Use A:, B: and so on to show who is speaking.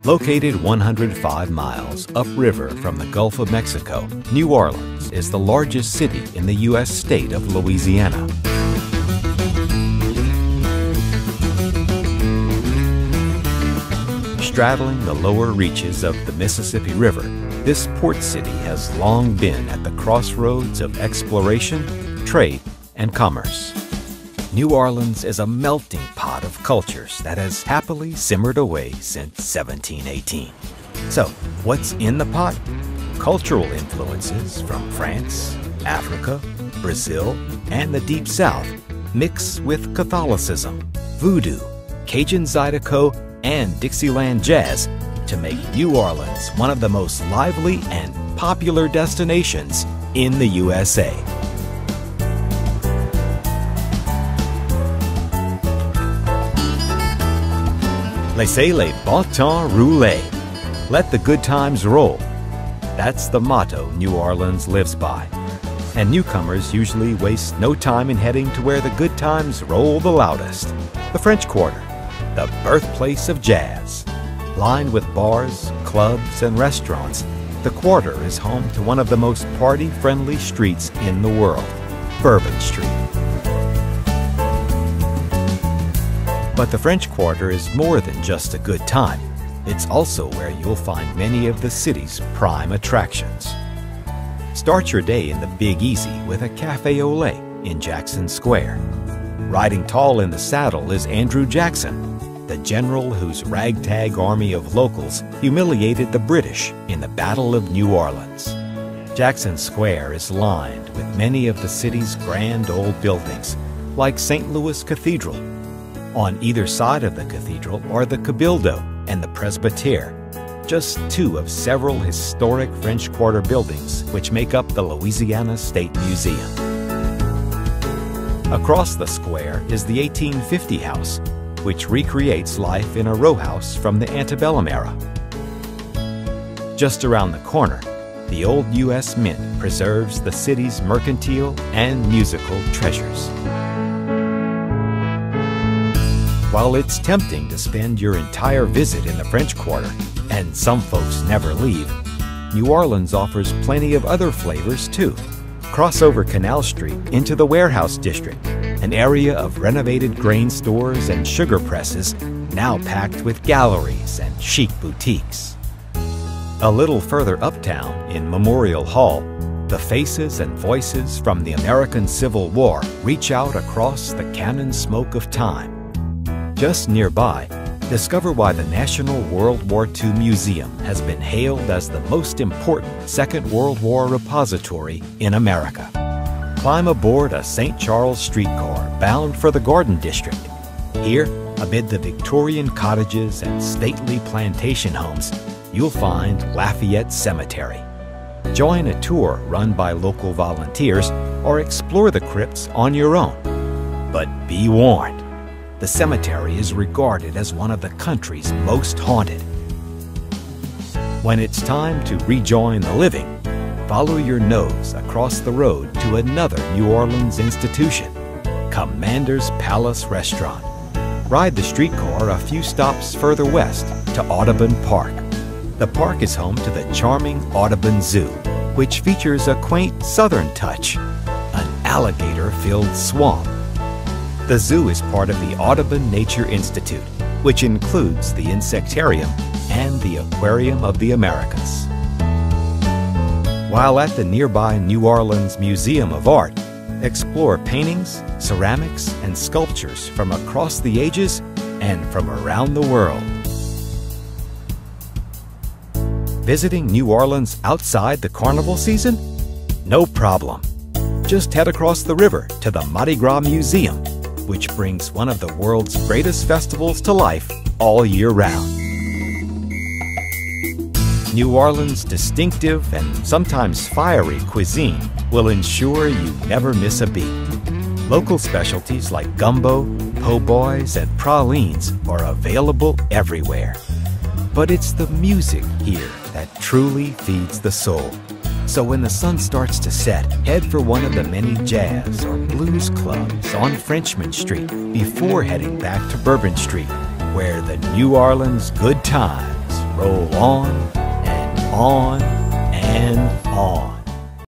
A: Located 105 miles upriver from the Gulf of Mexico, New Orleans is the largest city in the U.S. state of Louisiana. Straddling the lower reaches of the Mississippi River, this port city has long been at the crossroads of exploration, trade, and commerce. New Orleans is a melting pot of cultures that has happily simmered away since 1718. So, what's in the pot? Cultural influences from France, Africa, Brazil, and the Deep South mix with Catholicism, voodoo, Cajun Zydeco, and Dixieland jazz to make New Orleans one of the most lively and popular destinations in the USA. Laissez les bon temps rouler. Let the good times roll. That's the motto New Orleans lives by. And newcomers usually waste no time in heading to where the good times roll the loudest. The French Quarter, the birthplace of jazz. Lined with bars, clubs, and restaurants, the Quarter is home to one of the most party-friendly streets in the world, Bourbon Street. But the French Quarter is more than just a good time. It's also where you'll find many of the city's prime attractions. Start your day in the Big Easy with a Café au Lait in Jackson Square. Riding tall in the saddle is Andrew Jackson, the general whose ragtag army of locals humiliated the British in the Battle of New Orleans. Jackson Square is lined with many of the city's grand old buildings, like St. Louis Cathedral. On either side of the cathedral are the Cabildo and the Presbytère, just two of several historic French Quarter buildings which make up the Louisiana State Museum. Across the square is the 1850 house, which recreates life in a row house from the antebellum era. Just around the corner, the old U.S. Mint preserves the city's mercantile and musical treasures. While it's tempting to spend your entire visit in the French Quarter, and some folks never leave, New Orleans offers plenty of other flavors too. Cross over Canal Street into the Warehouse District, an area of renovated grain stores and sugar presses now packed with galleries and chic boutiques. A little further uptown in Memorial Hall, the faces and voices from the American Civil War reach out across the cannon smoke of time. Just nearby, discover why the National World War II Museum has been hailed as the most important Second World War repository in America. Climb aboard a St. Charles streetcar bound for the Garden District. Here, amid the Victorian cottages and stately plantation homes, you'll find Lafayette Cemetery. Join a tour run by local volunteers or explore the crypts on your own. But be warned, the cemetery is regarded as one of the country's most haunted. When it's time to rejoin the living, follow your nose across the road to another New Orleans institution, Commander's Palace Restaurant. Ride the streetcar a few stops further west to Audubon Park. The park is home to the charming Audubon Zoo, which features a quaint southern touch, an alligator-filled swamp. The zoo is part of the Audubon Nature Institute, which includes the Insectarium and the Aquarium of the Americas. While at the nearby New Orleans Museum of Art, explore paintings, ceramics, and sculptures from across the ages and from around the world. Visiting New Orleans outside the carnival season? No problem. Just head across the river to the Mardi Gras Museum, which brings one of the world's greatest festivals to life all year round. New Orleans' distinctive and sometimes fiery cuisine will ensure you never miss a beat. Local specialties like gumbo, po' boys, and pralines are available everywhere. But it's the music here that truly feeds the soul. So when the sun starts to set, head for one of the many jazz or blues clubs on Frenchmen Street before heading back to Bourbon Street, where the New Orleans good times roll on and on